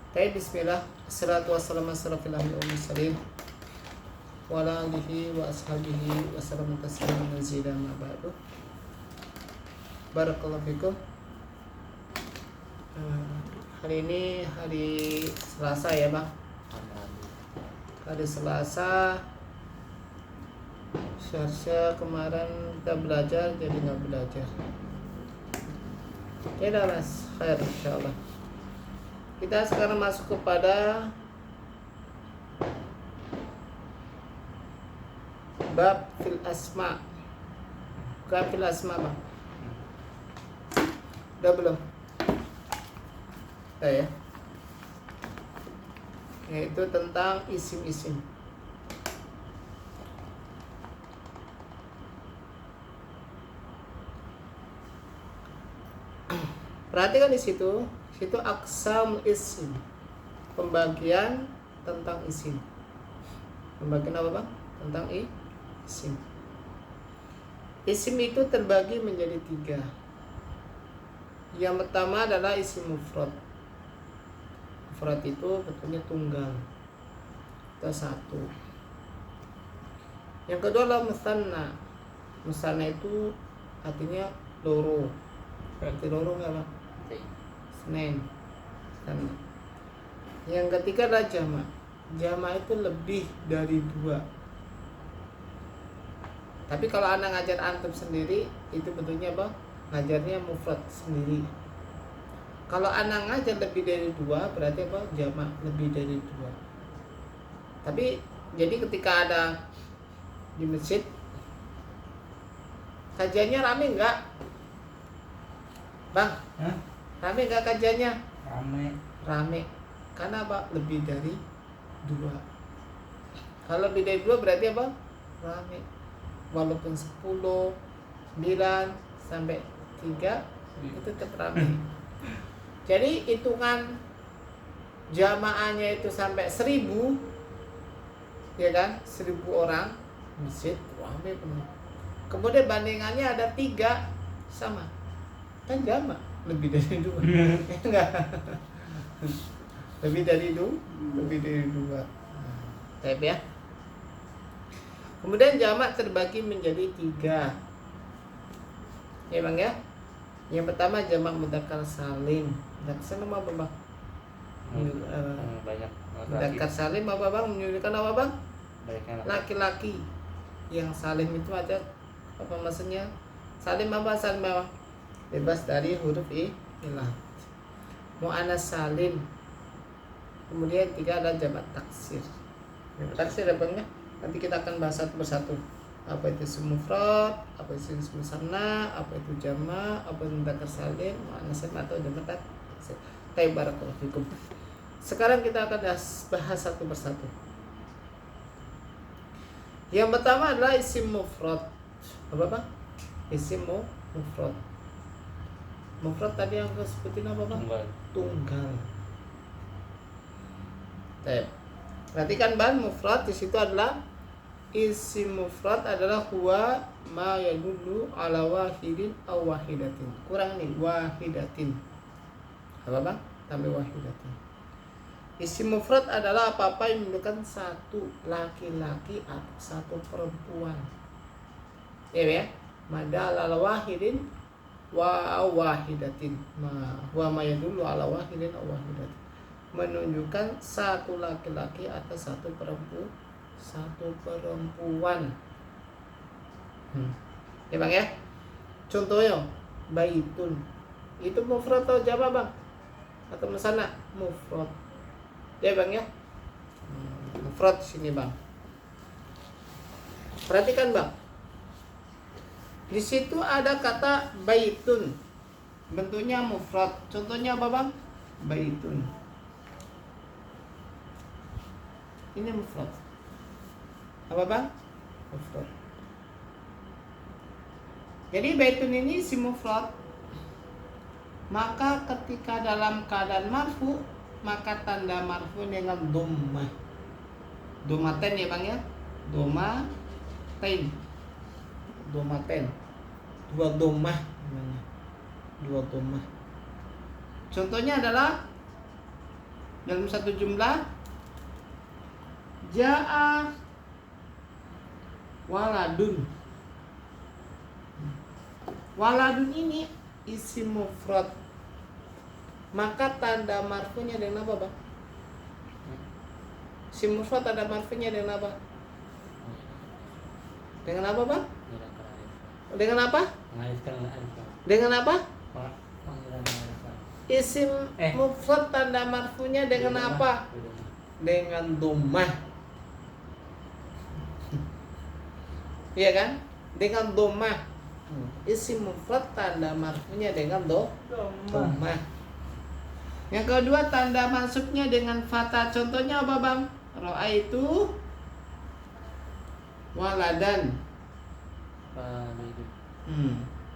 Baik, bismillah. Assalatu wassalamu ala asyrafil anbiya'i wal mursalin wa ala alihi wa ashabihi wa sallam tasliman mazidan ma ba'du. Barakallahu fikum. Hari ini hari Selasa ya, Bang. Hari Selasa. Seharusnya kemarin kita belajar jadi nggak belajar. Ya Mas, khair insyaallah. Kita sekarang masuk kepada bab fil asma. Bukan fil asma, Bang. Udah belum? Udah ya. Yaitu tentang isim-isim. Perhatikan di situ aqsam isim, pembagian tentang isim. Pembagian apa, Bang? Tentang isim. Isim itu terbagi menjadi 3. Yang pertama adalah isim mufrad. Mufrad itu bentuknya tunggal atau satu. Yang kedua adalah musanna. Musanna itu artinya loro. Berarti loro nggak, Bang? Senin. Yang ketiga adalah jamak. Jamak itu lebih dari 2. Tapi kalau anak ngajar antum sendiri itu bentuknya apa? Ngajarnya mufrad sendiri. Kalau anak ngajar lebih dari 2 berarti apa? Jamak lebih dari 2. Tapi jadi ketika ada di masjid kajiannya rame enggak? Bang? Hah? Rame enggak kajiannya? Rame. Karena apa? Lebih dari 2. Kalau lebih dari 2 berarti apa? Rame. Walaupun 10, 9 sampai 3 itu tetap rame. Jadi hitungan jamaahnya itu sampai 1000, ya kan? 1000 orang masjid rame penuh. Kemudian bandingannya ada 3 sama. Kan jamak lebih dari 2. Enggak. Lebih dari 2. Baik ya. Kemudian jamak terbagi menjadi 3. Ya, Bang ya. Yang pertama jamak mudzakkar salim. Mudzakkar salim apa, Bang? Banyak Mudzakkar salim apa, Bang? Menunjukkan apa, Bang? banyaknya Laki-laki. Yang salim itu ada apa maksudnya? Salim apa? Salim apa? Bebas dari huruf ilah. Mu'annas salim. Kemudian 3 adalah jamak taksir. Jamak taksir apa, Bang ya? Nanti kita akan bahas satu persatu. Apa itu isim mufrad, apa itu isim musanna, apa itu jamak, apa itu mudzakkar salim, muannas salim atau jamak taksir. Barakallahu fikum. Sekarang kita akan bahas satu persatu. Yang pertama adalah isim mufrad. Apa, Bang? Isim mufrad. Mufrad tadi yang aku sebutin apa, Bang? Tunggal. Perhatikan, Bang, mufrad di situ adalah isim mufrad adalah huwa ma yadullu ala wahidin aw wahidatin. Kurang nih, wahidatin. Apa, Bang? Tambah wahidatin. Isim mufrad adalah apa-apa yang menunjukkan satu laki-laki atau satu perempuan. Ya. Madal ala wahidin wa wahidatin. Huwa ma yadullu ala wahidin aw wahidatin. Menunjukkan satu laki-laki atau satu perempuan. Ya, Bang ya. Contohnya baitun. Itu mufrad atau jamak, Bang? Atau musanna? Mufrad. Ya, Bang ya. Mufrad sini, Bang. Perhatikan, Bang. Di situ ada kata baitun. Bentuknya mufrad. Contohnya apa, Bang? Baitun. Ini mufrad. Apa, Bang? Mufrad. Jadi baitun ini si mufrad. Maka ketika dalam keadaan marfu, maka tanda marfu dengan dhammah. Dhammaten ya, Bang ya. Dhammaten. 2 dhammah namanya. 2 dhammah. Contohnya adalah dalam satu jumlah. Ja'a waladun. Waladun ini isim mufrad. Maka tanda marfunya dengan apa, Bang? Isim mufrad tanda marfunya dengan apa? Dengan apa, Bang? Dengan apa? Dengan apa? Isim mufrad tanda marfunya dengan apa? Dengan dhammah. Iya kan? Dengan dhammah. Isim mufrad tanda marfunya dengan dhammah. Yang kedua tanda mansubnya dengan fathah. Contohnya apa, Bang? Ra'aitu waladan.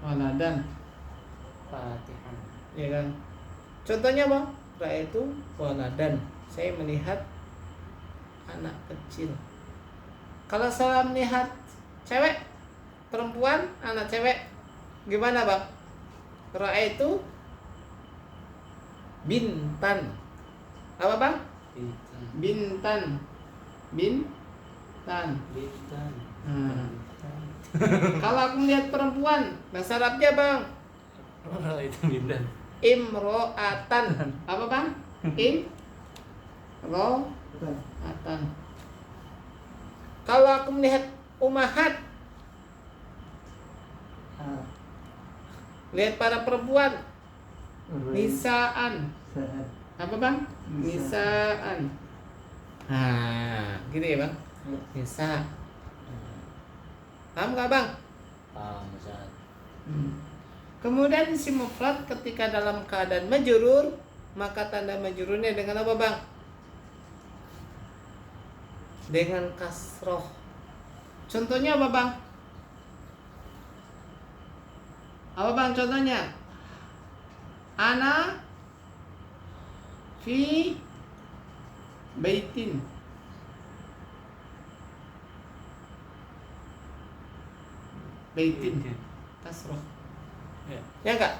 Waladan. Fatihan. Ya kan? Contohnya, Bang? Ra'aitu waladan. Saya melihat anak kecil. Kalau saya melihat cewek, perempuan, anak cewek, gimana, Bang? Ra'aitu bintan. Apa, Bang? Bintan. Bintan. Kalau aku melihat perempuan, bahasa Arabnya, Bang? Itu bintan. Imro'atan. Apa, Bang? Imro'atan. Kalau aku melihat ummahat, lihat para perempuan, nisaan. Apa, Bang? Nisaan. Gitu ya, Bang? Nisa. Paham nggak, Bang? Paham, Ustaz. Kemudian isim mufrad ketika dalam keadaan majrur, maka tanda majrurnya dengan apa, Bang? Dengan kasroh. Contohnya apa, Bang? Apa, Bang, contohnya? Ana fi baitin. Baitin kasroh. Ya enggak?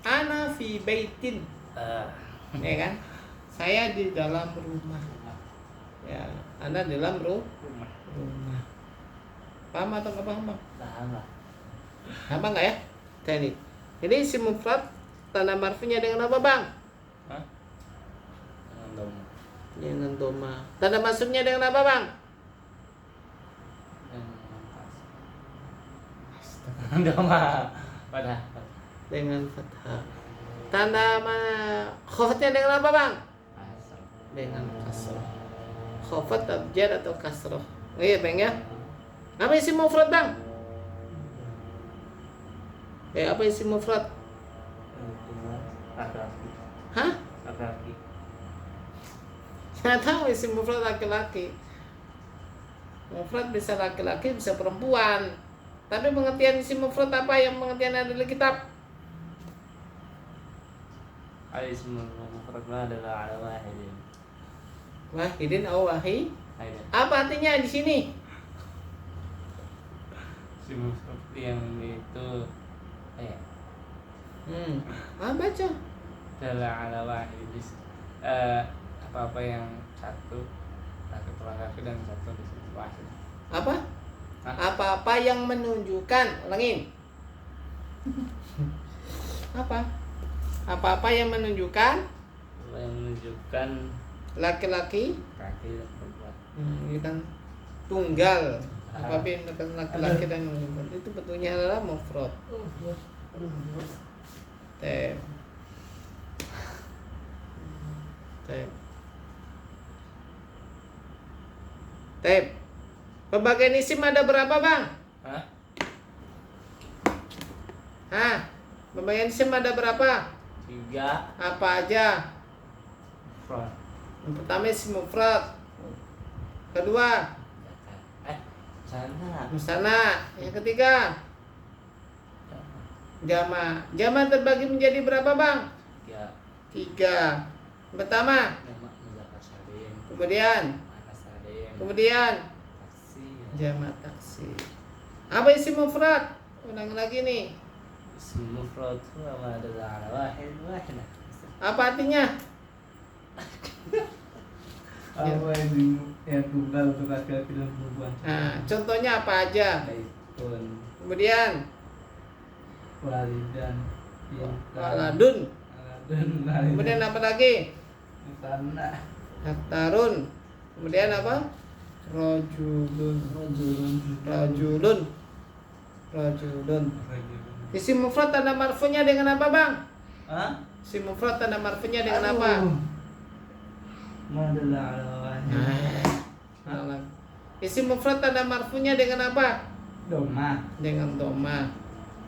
Ana fi baitin. Ya kan? Saya di dalam rumah. Ya, Anda di dalam rumah. Paham atau enggak paham, Bang? Paham lah. Apa enggak ya? Tadi. Jadi isim mufrad tanda marfunya dengan apa, Bang? Dengan dom. Dengan doma. Tanda maksudnya dengan apa, Bang? Dengan doma. Pada. Dengan fathah. Tanda khofatnya dengan apa, Bang? Dengan kasroh. Khofat abjad atau kasroh. Iya, Bang ya. Apa isim mufrad, Bang? Apa isim mufrad? Laki-laki. Hah? Laki-laki. Nggak tahu isim mufrad laki-laki. Mufrad bisa laki-laki, bisa perempuan. Tapi pengertian isim mufrad apa yang pengertian ada di kitab? Al-ismul mufrad adalah ala wahidin. Wahidin atau wahi? Ada. Apa artinya di sini? Isim mufrad yang itu Baca. adalah ala wahidin. Apa-apa yang satu laki-laki dan satu di situ wahid. Apa? Apa-apa yang menunjukkan. Ulangin. Apa? Apa-apa yang menunjukkan Yang menunjukkan laki-laki. kaki dan perempuan. Ini kan tunggal. Apa-apa yang menunjukkan laki-laki dan perempuan itu bentuknya adalah mufrad. Tem. Pembagian isim ada berapa, Bang? Pembagian isim ada berapa? 3. Apa aja? Mufrad. Yang pertama isim mufrad. Kedua Sana. musana. Yang ketiga jama. Jama terbagi menjadi berapa, Bang? 3. Yang pertama, Jamak muzakkar salim. kemudian Muannas salim. kemudian Taksir. jama taksir. Apa isim mufrad? Ulang lagi nih. Ism mufrad huwa ma dalla ala wahid wahidah. Apa artinya? Apa yang tunggal untuk laki-laki dan perempuan? Nah, contohnya apa aja? Baitun, Kemudian walidan, waladun. dan Kemudian apa lagi? tanah, Haftarun. Kemudian apa? Rajulun. Rajulun. Rajulun. Isim mufrad tanda marfunya dengan apa, Bang? Hah? Isim mufrad tanda marfunya dengan apa? Madalla ala wahid. Salah. Isim mufrad tanda marfunya dengan apa? Doma. Dengan doma.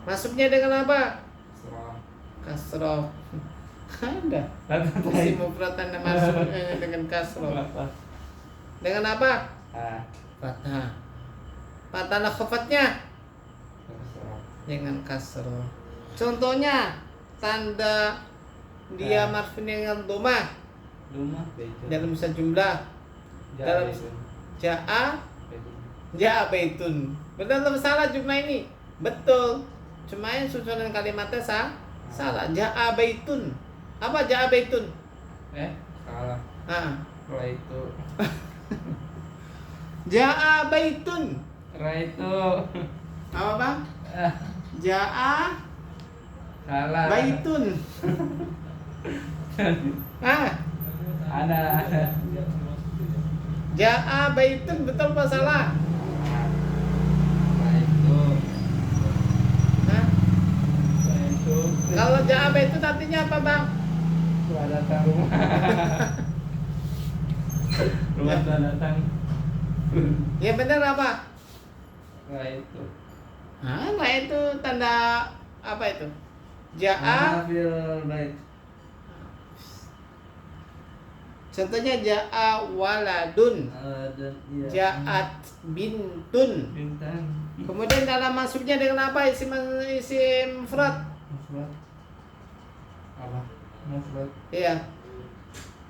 Masuknya dengan apa? Surah. Kasroh. Ada. Isim mufrad tanda marfunya dengan kasroh. Dengan apa? Fathah. Tanda khofatnya dengan kasroh. Contohnya tanda dia marfunya dengan doma Doma baitun. dalam sejumlah dalam ja'a baitun. Benar atau salah jumlah ini? Betul. Cuma yang susunan kalimatnya salah. Ja'a baitun. Apa ja'a baitun? Salah. Ra itu. Ja'a baitun. Ra itu. Apa, Bang? Ja'a Salah. baitun. Ada. Ja'a baitun, betul apa salah? Ra itu. Hah? Ra itu. Kalau ja'a baitun artinya apa, Bang? Telah datang rumah. Rumah telah datang. Ya benar apa? Ra itu. Nah itu tanda apa itu? Ja'a. Fil bait. Contohnya ja'a waladun, Dan iya. ja'at bintun. Bintang. Kemudian dalam masuknya dengan apa? Isim mufrad. Mufrad. Apa? Mufrad. Iya.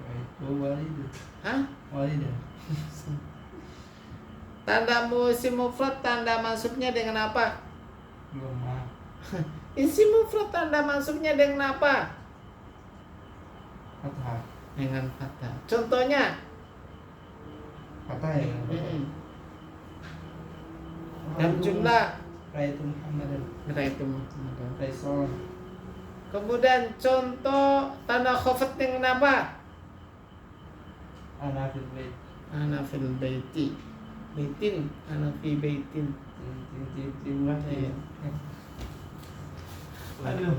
Ra itu walidah. Hah? Walidah. Tanda isim mufrad tanda masuknya dengan apa? Doma. Isim mufrad tanda masuknya dengan apa? Fathah. Dengan fathah. Contohnya? Fathah ya. Dalam jumlah. Ra itu Muhammadan. Itu Muhammad. Rasul. Kemudian contoh tanda khafat dengan apa? Ana fil bait. Ana fil baiti. Baitin. Ana fi baitin. Tim. Iya. Aduh.